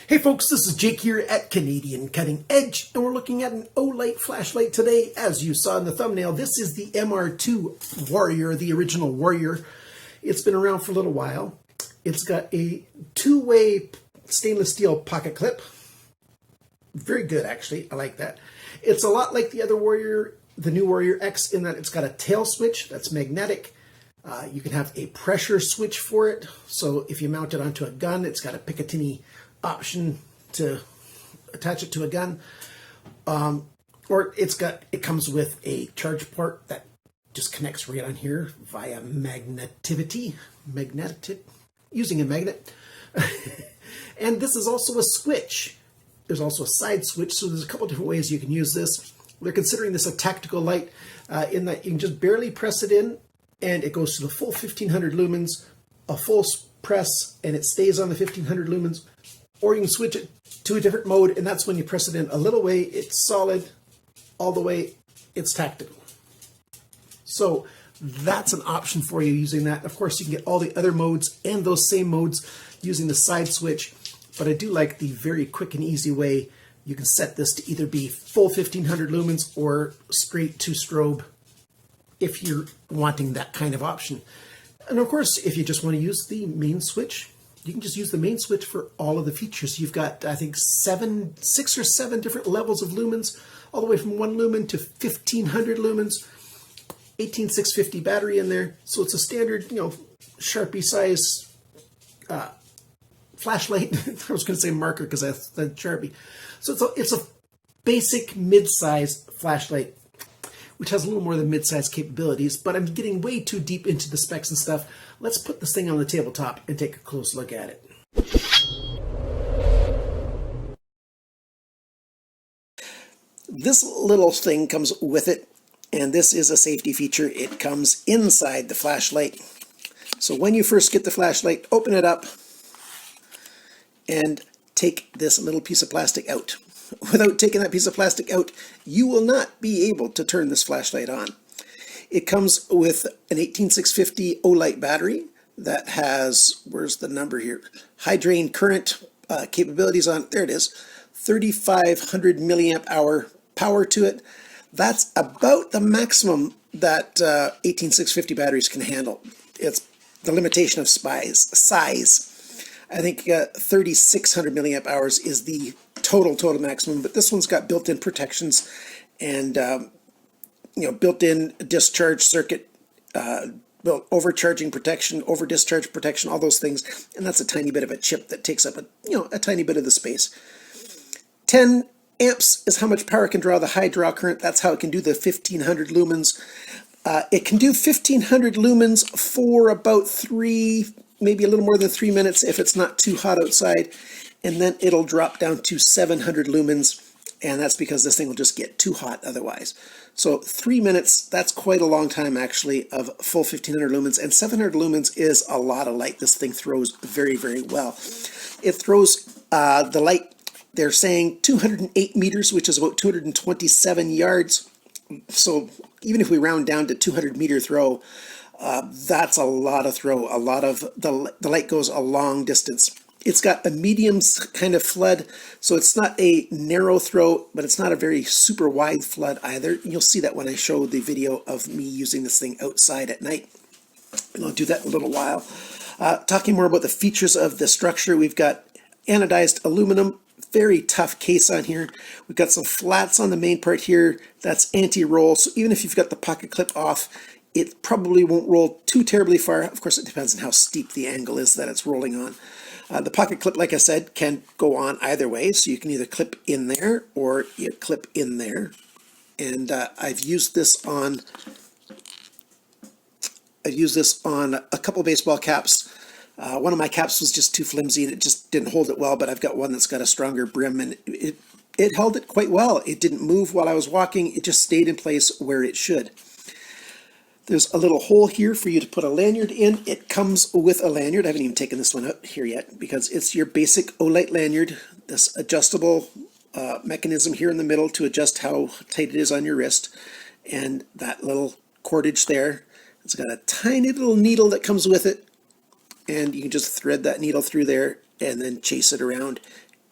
Hey folks, this is Jake here at Canadian Cutting Edge, and we're looking at an Olight flashlight today. As you saw in the thumbnail, this is the MR2 Warrior, the original Warrior. It's been around for a little while. It's got a two-way stainless steel pocket clip. Very good, actually. I like that. It's a lot like the other Warrior, the new Warrior X, in that it's got a tail switch that's magnetic. You can have a pressure switch for it. So if you mount it onto a gun, it's got a Picatinny option to attach it to a gun, or it comes with a charge port that just connects right on here via using a magnet. And this is also a switch. There's also a side switch, so there's a couple different ways you can use this. They're considering this a tactical light in that you can just barely press it in and it goes to the full 1500 lumens, a full press, and it stays on the 1500 lumens. Or you can switch it to a different mode, and that's when you press it in a little way, it's solid, all the way, it's tactical. So that's an option for you using that. Of course, you can get all the other modes and those same modes using the side switch, but I do like the very quick and easy way. You can set this to either be full 1500 lumens or straight to strobe if you're wanting that kind of option. And of course, if you just want to use the main switch, you can just use the main switch for all of the features. You've got, I think, 6 or 7 different levels of lumens, all the way from 1 lumen to 1500 lumens, 18650 battery in there. So it's a standard, Sharpie size flashlight. I was going to say marker because I said Sharpie. So it's a basic mid-size flashlight, which has a little more than mid-size capabilities, but I'm getting way too deep into the specs and stuff. Let's put this thing on the tabletop and take a close look at it. This little thing comes with it, and this is a safety feature. It comes inside the flashlight. So when you first get the flashlight, open it up and take this little piece of plastic out. Without taking that piece of plastic out, you will not be able to turn this flashlight on. It comes with an 18650 Olight battery that has, where's the number here? High drain current capabilities on, there it is, 3,500 milliamp hour power to it. That's about the maximum that 18650 batteries can handle. It's the limitation of size. I think 3,600 milliamp hours is the total maximum, but this one's got built-in protections and built-in discharge circuit, overcharging protection, over discharge protection, all those things, and that's a tiny bit of a chip that takes up a tiny bit of the space. 10 amps is how much power it can draw the high draw current. That's how it can do the 1500 lumens. It can do 1500 lumens for about 3, maybe a little more than 3 minutes if it's not too hot outside, and then it'll drop down to 700 lumens, and that's because this thing will just get too hot otherwise. So 3 minutes, that's quite a long time actually of full 1500 lumens, and 700 lumens is a lot of light. This thing throws very, very well. It throws the light, they're saying 208 meters, which is about 227 yards. So even if we round down to 200 meter throw, that's a lot of throw. A lot of the light goes a long distance. It's got a medium kind of flood, so it's not a narrow throw, but it's not a very super wide flood either. You'll see that when I show the video of me using this thing outside at night. And I'll do that in a little while. Talking more about the features of the structure, we've got anodized aluminum, very tough case on here. We've got some flats on the main part here. That's anti-roll, so even if you've got the pocket clip off, it probably won't roll too terribly far. Of course, it depends on how steep the angle is that it's rolling on. The pocket clip, like I said, can go on either way, so you can either clip in there or you clip in there. And I've used this on a couple baseball caps. One of my caps was just too flimsy and it just didn't hold it well, but I've got one that's got a stronger brim, and it held it quite well. It didn't move while I was walking. It just stayed in place where it should. There's a little hole here for you to put a lanyard in. It comes with a lanyard. I haven't even taken this one out here yet because it's your basic Olight lanyard, this adjustable mechanism here in the middle to adjust how tight it is on your wrist, and that little cordage there. It's got a tiny little needle that comes with it, and you can just thread that needle through there and then chase it around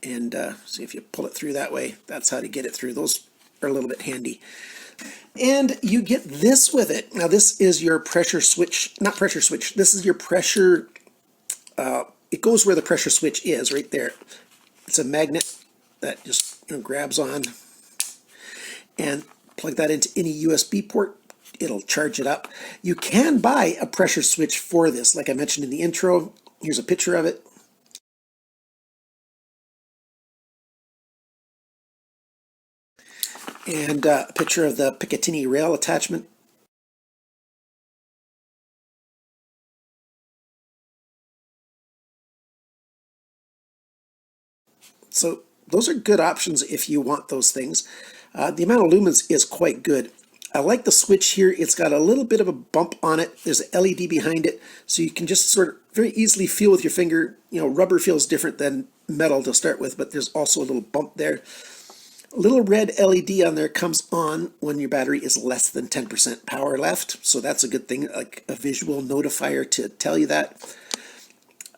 And see if you pull it through that way, that's how to get it through. Those are a little bit handy. And you get this with it. Now this is your pressure switch, not pressure switch, this is your pressure, it goes where the pressure switch is, right there. It's a magnet that just grabs on, and plug that into any USB port. It'll charge it up. You can buy a pressure switch for this, like I mentioned in the intro. Here's a picture of it. And a picture of the Picatinny rail attachment. So those are good options if you want those things. The amount of lumens is quite good. I like the switch here. It's got a little bit of a bump on it. There's an LED behind it, so you can just sort of very easily feel with your finger. You know, rubber feels different than metal to start with, but there's also a little bump there. A little red LED on there comes on when your battery is less than 10% power left, so that's a good thing, like a visual notifier to tell you that.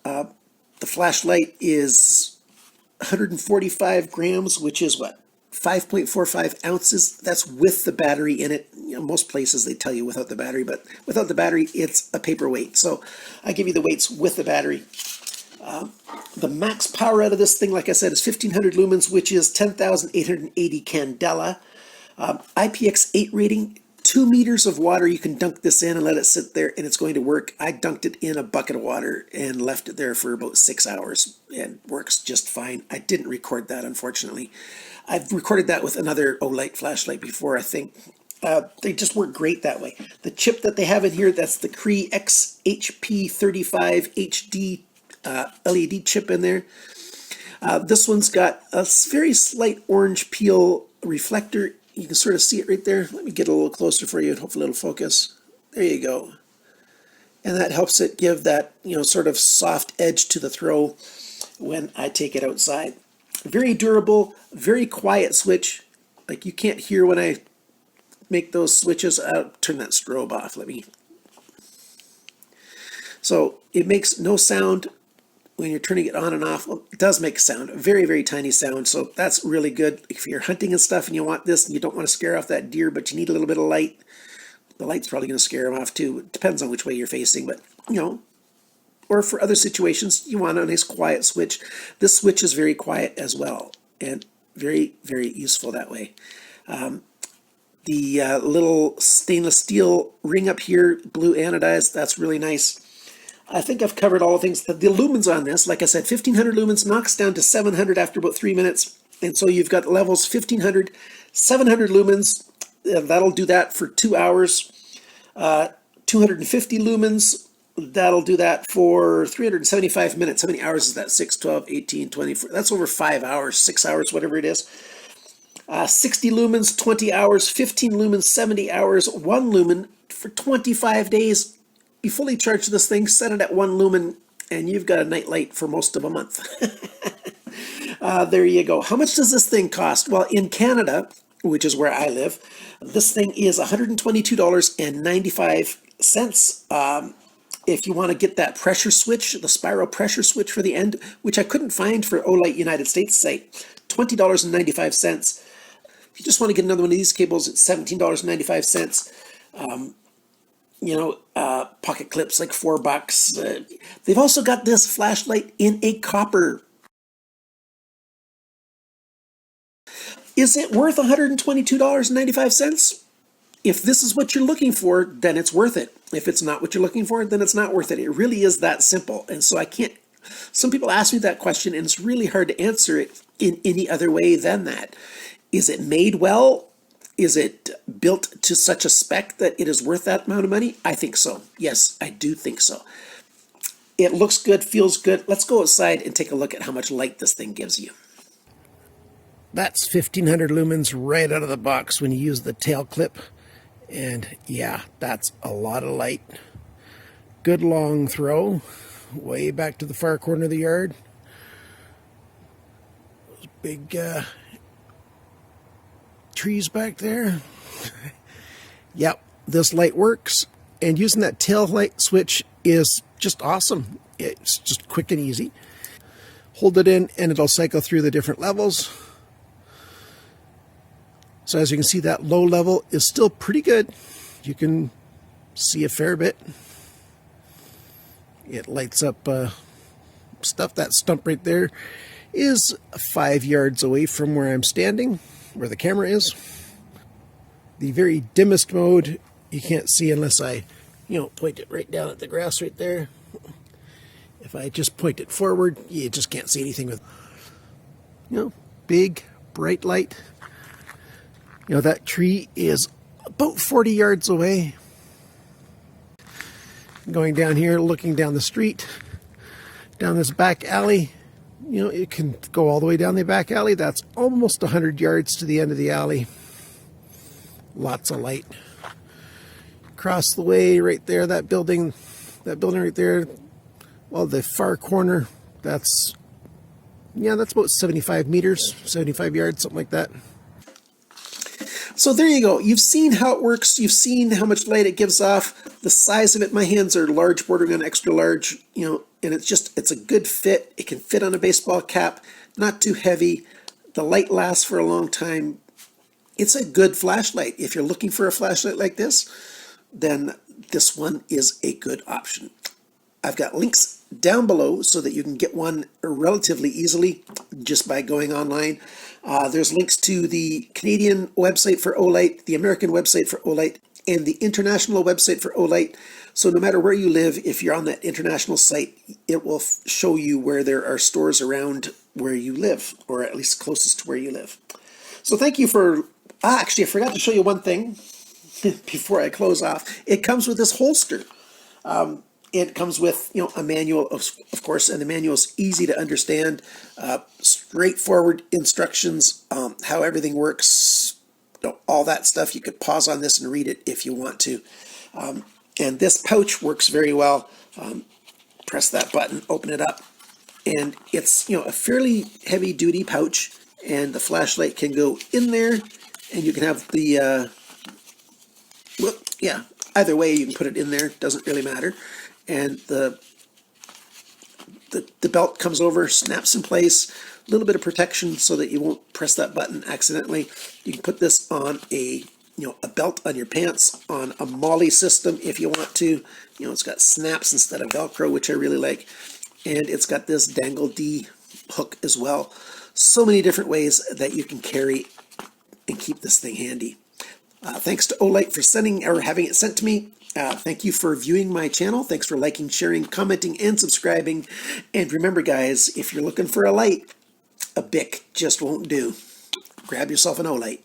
The flashlight is 145 grams, which is what? 5.45 ounces. That's with the battery in it. You know, most places they tell you without the battery, but without the battery, it's a paperweight. So I give you the weights with the battery. The max power out of this thing, like I said, is 1500 lumens, which is 10,880 candela. IPX8 rating, 2 meters of water. You can dunk this in and let it sit there, and it's going to work. I dunked it in a bucket of water and left it there for about 6 hours, and works just fine. I didn't record that, unfortunately. I've recorded that with another Olight flashlight before, I think. They just work great that way. The chip that they have in here, that's the Cree XHP35 HD LED chip in there. This one's got a very slight orange peel reflector. You can sort of see it right there. Let me get a little closer for you and hopefully it'll focus. There you go. And that helps it give that, sort of soft edge to the throw when I take it outside. Very durable, very quiet switch. Like you can't hear when I make those switches. I'll turn that strobe off. So it makes no sound when you're turning it on and off. Well, it does make a sound, a very, very tiny sound. So that's really good. If you're hunting and stuff and you want this and you don't want to scare off that deer, but you need a little bit of light, the light's probably going to scare them off too. It depends on which way you're facing, but or for other situations, you want a nice quiet switch. This switch is very quiet as well and very, very useful that way. The little stainless steel ring up here, blue anodized, that's really nice. I think I've covered all the things. The lumens on this, like I said, 1500 lumens, knocks down to 700 after about 3 minutes. And so you've got levels 1500, 700 lumens. That'll do that for 2 hours. 250 lumens, that'll do that for 375 minutes. How many hours is that? 6, 12, 18, 24. That's over 5 hours, 6 hours, whatever it is. 60 lumens, 20 hours. 15 lumens, 70 hours. 1 lumen for 25 days. You fully charge this thing, set it at 1 lumen, and you've got a night light for most of a month. There you go. How much does this thing cost? Well, in Canada, which is where I live, this thing is $122.95. If you want to get that pressure switch, the spiral pressure switch for the end, which I couldn't find for Olight United States site, $20.95. If you just want to get another one of these cables, it's $17.95. Pocket clips like $4. They've also got this flashlight in a copper. Is it worth $122.95? If this is what you're looking for, then it's worth it. If it's not what you're looking for, then it's not worth it. It really is that simple. And so some people ask me that question, and it's really hard to answer it in any other way than that. Is it made well? Is it built to such a spec that it is worth that amount of money? I think so. Yes, I do think so. It looks good, feels good. Let's go outside and take a look at how much light this thing gives you. That's 1500 lumens right out of the box when you use the tail clip. And yeah, that's a lot of light. Good long throw, way back to the far corner of the yard. Those big trees back there. Yep, this light works, and using that tail light switch is just awesome. It's just quick and easy. hold it in and it'll cycle through the different levels. So as you can see, that low level is still pretty good. You can see a fair bit. It lights up stuff. That stump right there is 5 yards away from where I'm standing, where the camera is. The very dimmest mode you can't see unless I, point it right down at the grass right there. If I just point it forward, you just can't see anything with, big, bright light. That tree is about 40 yards away. Going down here, looking down the street, down this back alley, it can go all the way down the back alley. That's almost 100 yards to the end of the alley. Lots of light. Across the way right there, that building right there, well, the far corner, that's about 75 meters, 75 yards, something like that. So there you go. You've seen how it works. You've seen how much light it gives off. The size of it, my hands are large, bordering on extra large, and it's a good fit. It can fit on a baseball cap, not too heavy. The light lasts for a long time. It's a good flashlight. If you're looking for a flashlight like this, then this one is a good option. I've got links down below so that you can get one relatively easily just by going online. There's links to the Canadian website for Olight, the American website for Olight, and the international website for Olight. So no matter where you live, if you're on that international site, it will show you where there are stores around where you live, or at least closest to where you live. So thank you for... actually, I forgot to show you one thing before I close off. It comes with this holster. It comes with, a manual, of course, and the manual is easy to understand. Straightforward instructions, how everything works, all that stuff. You could pause on this and read it if you want to. And this pouch works very well. Press that button, open it up, and it's, a fairly heavy-duty pouch, and the flashlight can go in there, and you can have the, either way you can put it in there, doesn't really matter. And the belt comes over, snaps in place, a little bit of protection so that you won't press that button accidentally. You can put this on a belt on your pants, on a MOLLE system if you want to. It's got snaps instead of Velcro, which I really like. And it's got this dangle D hook as well. So many different ways that you can carry and keep this thing handy. Thanks to Olight for having it sent to me. Thank you for viewing my channel. Thanks for liking, sharing, commenting, and subscribing. And remember, guys, if you're looking for a light, a Bic just won't do. Grab yourself an Olight.